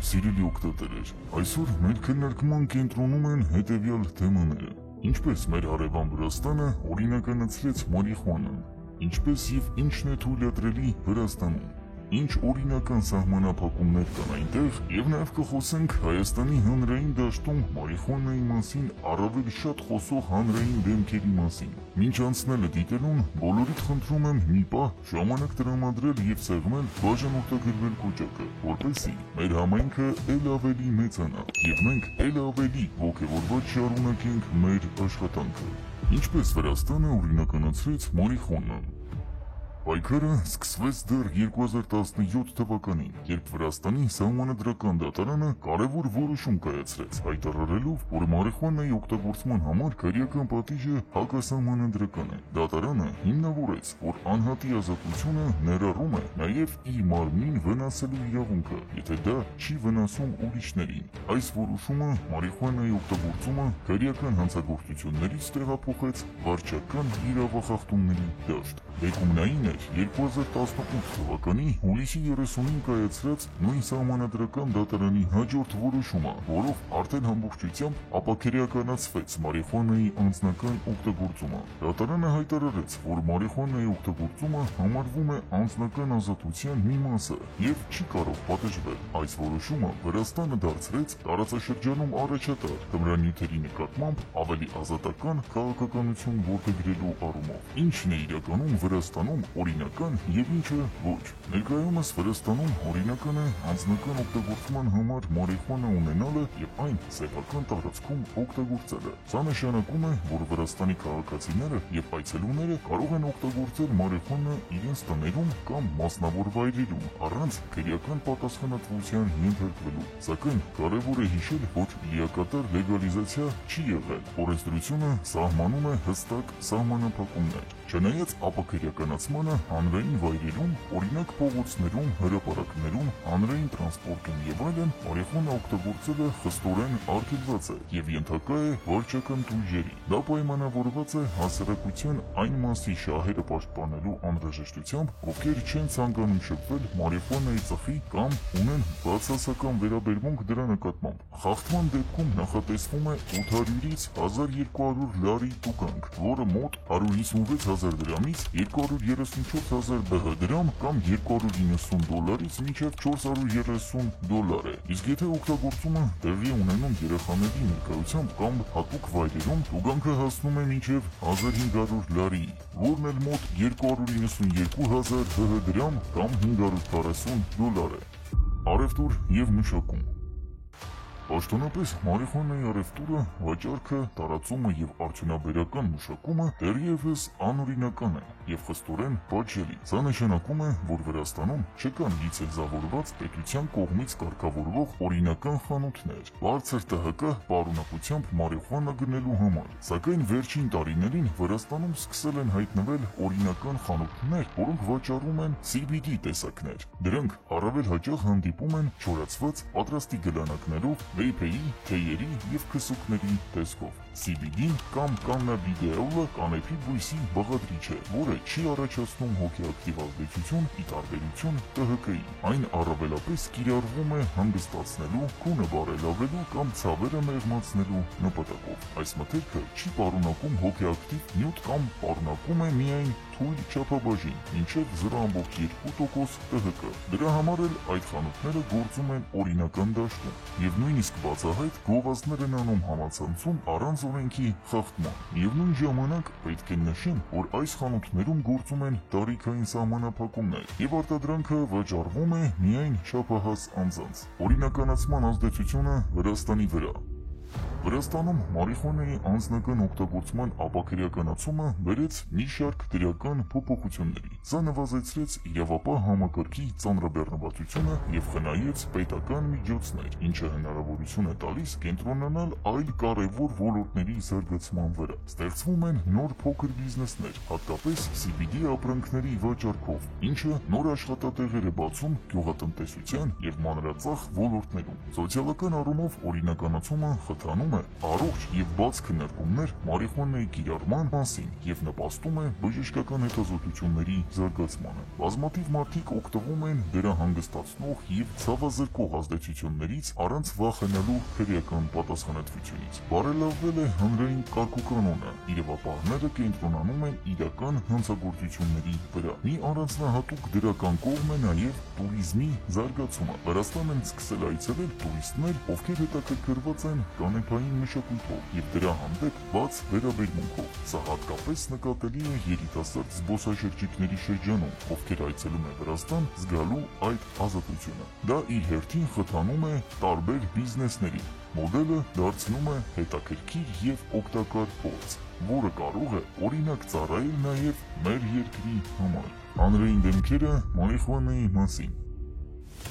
Սիրելի օգտատերեր, այսօր մեր քննարկման կենտրոնում են հետևյալ թեմաները. ինչպես մեր հարևան Վրաստանը օրինականացրեց մարիխուանան, ինչպես եւ ինչն է թույլատրելի Վրաստանում, ինչ օրինական սահմանափակումներ կան այնտեղ, եւ նաեւ կխոսենք Հայաստանի հանրային դաշտում մարիխուանայի մասին առավել շատ խոսող հանրային դեմքերի մասին։ Մինչ անցնելը դիտելուն, բոլորիդ խնդրում եմ մի պահ ժամանակ տրամադրել եւ սեղմել բաժան օգտագործել կոճակը, որպեսզի մեր համայնքը ել ավելի մեծանա եւ մենք ել ավելի ողջավորված շարունակենք մեր աշխատանքը։ Ինչպես Վրաստանը օրինականացրեց մարիխուանան։ Պայքարը սկսվեց դեռ 2017 թվականին, երբ Վրաստանի սահմանադրական դատարանը կարևոր որոշում կայացրեց, հայտարարելով, որ մարիխուանայի օգտագործման համար քրեական պատիժը հակասահմանադրական է։ Դատարանը հիմնավորեց, որ անհատի ազատությունը ներառում է նաև իր մարմնին վնասելու իրավունքը, եթե դա չի վնասում ուրիշներին։ Այս որոշումը մարիխուանայի օգտագործումը քրեական հանցագործություններից տեղափոխեց վարչական իրավախախտումների դաշտ։ Բեկումնային էր 2018 թվականի հուլիսի 30-ին կայացրած նույն սահմանադրական դատարանի հաջորդ որոշումը, որով արդեն ամբողջությամբ ապաքրեականացվեց մարիխուանայի անձնական օգտագործումը։ Դատարանը հայտարարեց, որ մարիխուանայի օգտագործումը համարվում է անձնական ազատության մի մասը եւ չի կարող պատժվել։ Այս որոշումը Վրաստանը դարձրեց տարածաշրջանում առաջատար թմրանյութերի նկատմամբ ավելի ազատական քաղաքականություն որդեգրելու առումով։ Ինչն է իրականում Վրաստանում օրինական եւ ինչը ոչ։ Ներկայումս Վրաստանում օրինական է անձնական օգտագործման համար մարիխուանա ունենալը եւ այն սեփական տարածքում օգտագործելը։ Սա նշանակում է, որ Վրաստանի քաղաքացիները եւ այցելուները կարող են օգտագործել մարիխուանա իրենց տներում կամ մասնավոր վայրերում, առանց քրեական պատասխանատվության ենթարկվելու։ Սակայն կարևոր է հիշել, որ լիակատար լեգալիզացիա չի եղել։ Օրենսդրությունը սահմանում է հստակ սահմանափակումներ։ Չնայած ապաքրեականացմանը հանրային վայրերում, օրինակ փողոցներում, հրապարակներում, հանրային տրանսպորտում եւ այլն, մարիխուանա օգտագործելը խստորեն արգելված է եւ ենթակա է վարչական տույժերի։ Դա պայմանավորված է հասարակության այն մասի շահերը պաշտպանելու անհրաժեշտությամբ, ովքեր չեն ցանկանում շփվել մարիխուանայի ծխի կամ ունեն բացասական վերաբերմունք դրա նկատմամբ։ Խախտման դեպքում նախատեսվում է 800-ից 1200 լարի տուգանք, որը մոտ 156,000 դրամից 234,000 բհ դրամ կամ $290-ից մինչև $430 է։ Իսկ եթե օգտագործումը տեղի ունենում երեխաների ներկայությամբ կամ հատուկ վայրերում, տուգանքը հասնում է մինչև 1500 լարի, որն էլ մոտ 292,000 բհ դրամ կամ $540 է։ Առևտուր եւ մշակում։ Պաշտոնապես մարիխուանայի առևտուրը, վաճառքը, տարածումը եւ արդյունաբերական մշակումը դեռևս անօրինական է եւ խստորեն պատժելի։ Սա նշանակում է, որ Վրաստանում չկան լիցենզավորված պետության կողմից կարգավորվող օրինական խանութներ, բարձր ՏՀԿ պարունակությամբ մարիխուանա գնելու համար։ Սակայն վերջին տարիներին Վրաստանում սկսել են հայտնվել օրինական խանութներ, որոնք վաճառում են CBD տեսակներ։ Դրանք առավել հաճախ հանդիպում են չորացված պատրաստի գլանակներով, վեյփերի, թեյերի եւ քսուկների տեսքով։ CBD-ն կամ կաննաբիդիոլը կանեփի բույսի բաղադրիչ է, որը չի առաջացնում հոգեակտիվ ազդեցություն ի տարբերություն ՏՀԿ-ի։ Այն առավելապես կիրառվում է հանգստացնելու, քունը բարելավելու կամ ցավերը մեղմացնելու նպատակով։ Այս մթերքը չի պարունակում հոգեակտիվ նյութ կամ պարունակում է միայն թույլ չափաբաժին, մինչև 0.2% ՏՀԿ։ Դրա համար էլ այդ խանութները գործում են օրինական դաշտում եւ նույնիսկ բացահայտ գովազդներ են անում համացանցում առանց օրենքի խախտման։ Միևնույն ժամանակ պետք է նշեմ, որ այս խանութներում գործում են տարիքային սահմանափակումներ եւ արտադրանքը վաճառվում է միայն չափահաս անձանց։ Օրինականացման ազդեցությունը Վրաստանի վրա։ Վրաստանում մարիխուանայի անձնական օգտագործման ապաքրեականացումը բերեց մի շարք դրական փոփոխությունների։ Սա նվազեցրեց իրավապահ համակարգի ծանրաբեռնվածությունը եւ խնայեց պետական միջոցներ, ինչը հնարավորություն է տալիս կենտրոնանալ այլ կարևոր ոլորտների զարգացման վրա։ Ստեղծվում են նոր փոքր բիզնեսներ, հատկապես CBD ապրանքների վաճառքով, ինչը նոր աշխատատեղեր է բացում գյուղատնտեսության եւ մանրածախ ոլորտներում։ Սոցիալական առումով օրինականացումը խթանում ցուցանում է առողջ եւ բաց քննարկումներ մարիխուանայի կիրառման մասին եւ նպաստում է բժշկական հետազոտությունների զարգացմանը։ Բազմաթիվ մարդիկ օգտվում են դրա հանգստացնող եւ ցավազրկող ազդեցություններից առանց վախենալու քրեական պատասխանատվությունից։ Բարելավվել է հանրային կարգուկանոնը, իրավապահները կենտրոնանում են իրական հանցագործությունների վրա։ Մի առանձնահատուկ դրական կողմ է նաեւ տուրիզմի զարգացումը։ Վրաստան են սկսել այցելել տուրիստներ, ովքեր հետաքրքրված են կանեփային մշակույթով եւ դրա հանդեպ բաց վերաբերմունքով։ Սա հատկապես նկատելի է երիտասարդ զբոսաշրջիկների շրջանում, ովքեր այցելում են Վրաստան զգալու այդ ազատությունը։ Դա իր հերթին խթանում է տարբեր բիզնեսների։ Մոդելը դարձնում է հետաքրքիր եւ օգտակար փորձ, որը կարող է օրինակ ծառայել նաեւ մեր երկրի համար։ Հանրային դեմքերը մարիխուանայի մասին։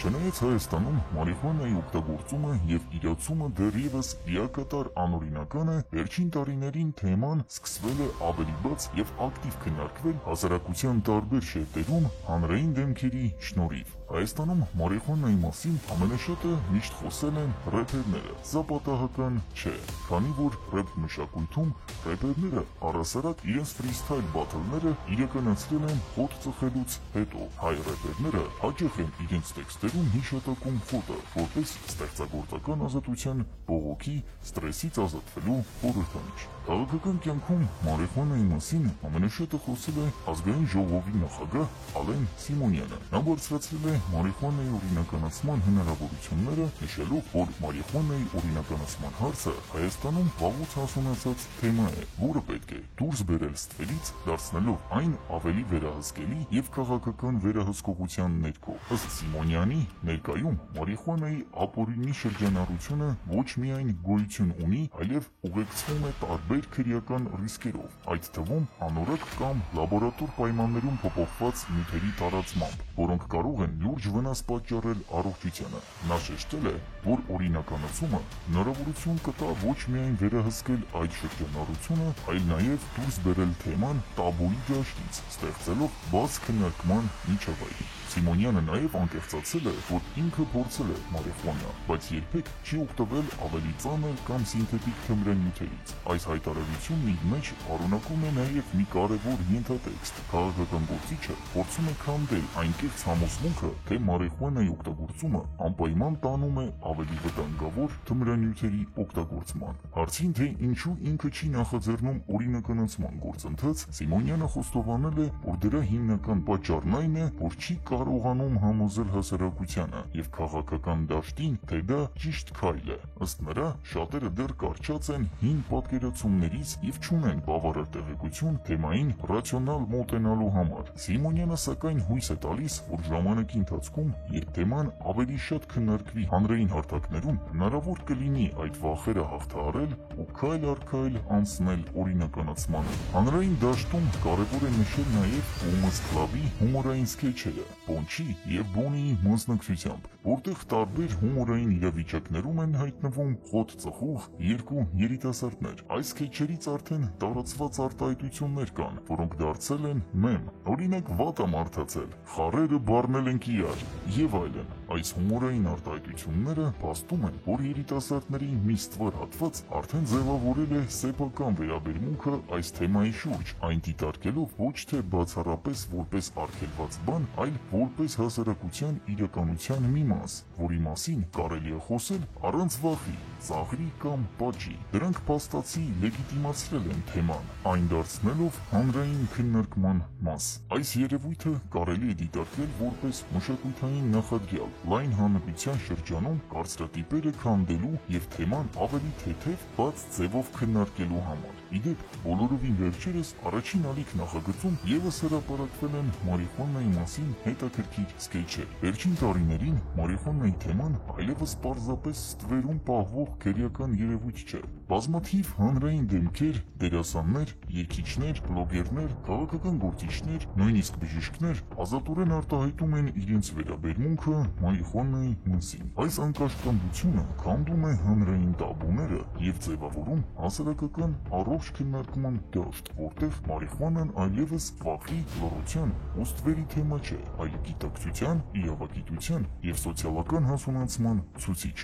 Չնայած Հայաստանում մարիխուանայի օգտագործումը եւ իրացումը դեռևս լիակատար անօրինական է, վերջին տարիներին թեման սկսվել է ավելի բաց եւ ակտիվ քննարկվել հասարակության տարբեր շերտերում հանրային դեմքերի շնորհիվ։ Հայաստանում մարիխուանայի մասին ամենաշատը միշտ խոսել են рэփերները։ Սա պատահական չէ, քանի որ рэփ մշակույթում рэփերները առասարակ իրենց ֆրիստայլ բաթլները իրականացրել են խոտ ծխելուց հետո։ Հայ рэփերները հաճախ են իրենց տեքստերում հիշատակում խոտը, որպես ստեղծագործական ազատության, բողոքի, ստրեսից ազատվելու խորհրդանիշ։ Քաղաքական կյանքում մարիխուանայի մասին ամենաշատը խոսել է ազգային ժողովի նախագահ Ալեն Սիմոնյանը։ Նա բարձրացրել է մարիխուանայի օրինականացման հնարավորությունները, նշելով, որ մարիխուանայի օրինականացման հարցը Հայաստանում վաղուց հասունացած թեմա է, որը պետք է դուրս բերել ստվերից, դարձնելով այն ավելի վերահսկելի եւ քաղաքական վերահսկողության ներքո։ Ըստ Սիմոնյանի, ներկայում մարիխուանայի ապօրինի շրջանառությունը ոչ միայն գոյություն ունի, այլև ուղեկցվում է տարբեր քրեական ռիսկերով, այդ թվում անորակ կամ լաբորատոր պայմաններում փոփոխված նյութերի տարածմամբ, որոնք կարող են լուրջ վնաս պատճառել առողջությանը։ Նա շեշտել է, որ օրինականացումը հնարավորություն կտա ոչ միայն վերահսկել այդ շրջանառությունը, այլ նաև դուրս բերել թեման տաբուի դաշտից, ստեղծելով բաց քննարկման միջավայր։ Սիմոնյանը նաև անկեղծացել է, որ ինքը փորձել է մարիխուանա, բայց երբեք չի օգտվել ավելի ծանր կամ սինթետիկ թմրանյութերից։ Այս հայտարարությունն իր մեջ առունակում է նաև մի կարևոր ենթատեքստ։ Քաղաքական գործիչը փորձում է քանդել այն կեղծ համոզմունքը, թե մարիխուանայի օգտագործումը անպայման տանում է ավելի վտանգավոր թմրանյութերի օգտագործման։ Հարցին, թե ինչու ինքը չի նախաձեռնում օրինականացման գործընթաց, Սիմոնյանը խոստովանել է, որ դրա հիմնական պատճառն այն է, որ չի կարողանում համոզել հասարակությանը եւ քաղաքական դաշտին, թե դա ճիշտ քայլ է։ Ըստ նրա, շատերը դեռ կարճած են հին պատկերացումներից եւ չունեն բավարար տեղեկություն թեմային ռացիոնալ մոտենալու համար։ Սիմոնյանը սակայն հույս է տալիս, որ ժամանակի ընթացքում, երբ թեման ավելի շատ քննարկվի հանրային հարթակներում, հնարավոր կլինի այդ վախերը հաղթահարել ու քայլ առ քայլ անցնել օրինականացմանը։ Հանրային դաշտում կարևոր է նշել նաեւ Women's Club-ի հումորային սքեչերը, Պոնչի եւ Բոնիի մասնակցությամբ, որտեղ տարբեր հումորային իրավիճակներում են հայտնվում խոտ ծխող երկու երիտասարդներ։ Այս սքեչերից արդեն տարածված արտահայտություններ կան, որոնք դարձել են մեմ։ Օրինակ վատը մարդացել, խառերը բառնել են կիրառ եւ այլն։ Այս հումորային արտահայտությունները փաստում են, որ երիտասարդների մի ստվար հատված արդեն ձևավորել է սեփական վերաբերմունքը այս թեմայի շուրջ, այն դիտարկելով ոչ թե բացառապես որպես արգելված բան, այլ որպես հասարակության իրականության մի մաս, որի մասին կարելի է խոսել առանց վախի, ծաղրի կամ պատժի։ Դրանք փաստացի լեգիտիմացրել են թեման, այն դարձնելով հանրային քննարկման մաս։ Այս երևույթը կարելի է դիտարկել որպես մշակութային նախադրյալ լայն հանրության շրջանում կարծրատիպերը քանդելու եւ թեման ավելի թեթև, բաց ձևով քննարկելու համար։ Իդեպ, բոլորովին վերջերս առաջին ալիք նախագծում եւս հրապարակվել են մարիխուանայի մասին հետաքրքիր սկեչեր։ Վերջին տարիներին մարիխուանայի թեման այլևս պարզապես ստվերում պահվող քրեական երևույթ չէ։ Բազմաթիվ հանրային դեմքեր, դերասաններ, երգիչներ, բլոգերներ, քաղաքական գործիչներ, նույնիսկ բժիշկներ ազատորեն արտահայտում են իրենց վերաբերմունքը մարիխուանայի մասին։ Այս անկաշկանդությունը քանդում է հանրային տաբուները եւ ձևավորում հասարակական առողջ քննարկման դաշտ, որտեղ մարիխուանան այլևս վախի, լռության ու ստվերի թեմա չէ, այլ գիտակցության, իրավագիտության եւ սոցիալական հասունացման ցուցիչ։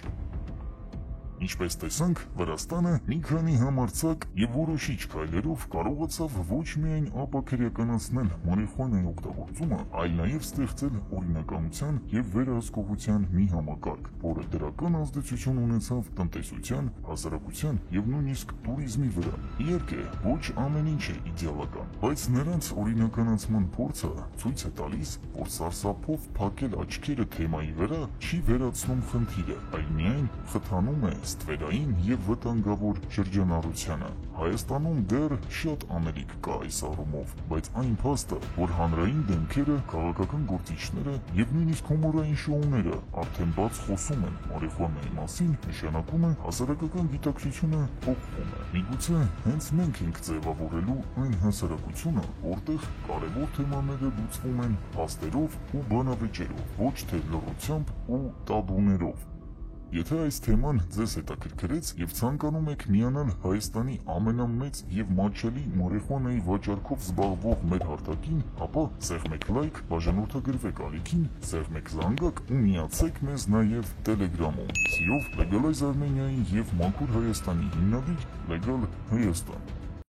Ինչպես տեսանք, Վրաստանը մի քանի համարձակ եւ որոշիչ քայլերով կարողացավ ոչ միայն ապաքրեականացնել մարիխուանայի օգտագործումը, այլ նաեւ ստեղծել օրինականության եւ վերահսկողության մի համակարգ, որը դրական ազդեցություն ունեցավ տնտեսության, հասարակության եւ նույնիսկ туриզմի վրա։ Իհարկե, ոչ ամեն ինչ է իդեալական, բայց նրանց օրինականացման փորձը ցույց է տալիս, որ սարսափով փակել աչքերը թեմայի վրա չի վերացնում խնդիրը, այլ միայն խթանում է ստվերային եւ վտանգավոր շրջանառությանը։ Հայաստանում դեռ շատ անելիք կա այս առումով, բայց այն փաստը, որ հանրային դեմքերը, քաղաքական գործիչները եւ նույնիսկ հումորային շոուները արդեն բաց խոսում են մարիխուանայի մասին, նշանակում է հասարակական գիտակցությունը փոխվում է։ Միգուցե հենց մենք ենք ձևավորելու այն հասարակությունը, որտեղ կարևոր թեմաները լուծվում են փաստերով ու բանավեճերով, ոչ թե լռությամբ ու տաբուներով։ Եթե այս թեման ձեզ հետաքրքրեց եւ ցանկանում եք միանալ Հայաստանի ամենամեծ եւ մատչելի մարիխուանայի վաճառքով զբաղվող մեր հարթակին, ապա սեղմեք լայք, բաժանորդագրվեք ալիքին, սեղմեք զանգակ ու միացեք մեզ նաեւ Telegram-ում։ Սիրով Legalize Armenia-ի եւ Մաքուր Հայաստանի հիմնադիր Legal Հայաստան։